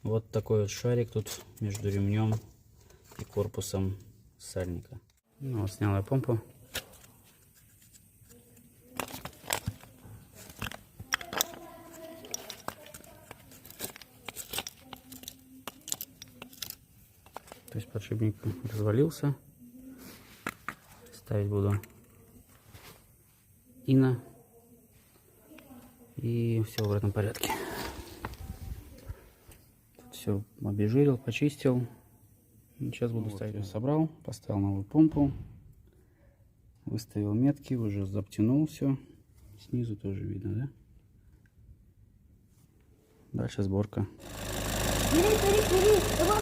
Вот такой вот шарик тут между ремнем и корпусом сальника. Ну, вот снял я помпу. То есть подшипник развалился. Ставить буду ино. И все в этом порядке. Тут все обезжирил, почистил. Сейчас буду ставить. Я собрал, поставил новую помпу. Выставил метки, уже заптянул все. Снизу тоже видно, да? Дальше сборка.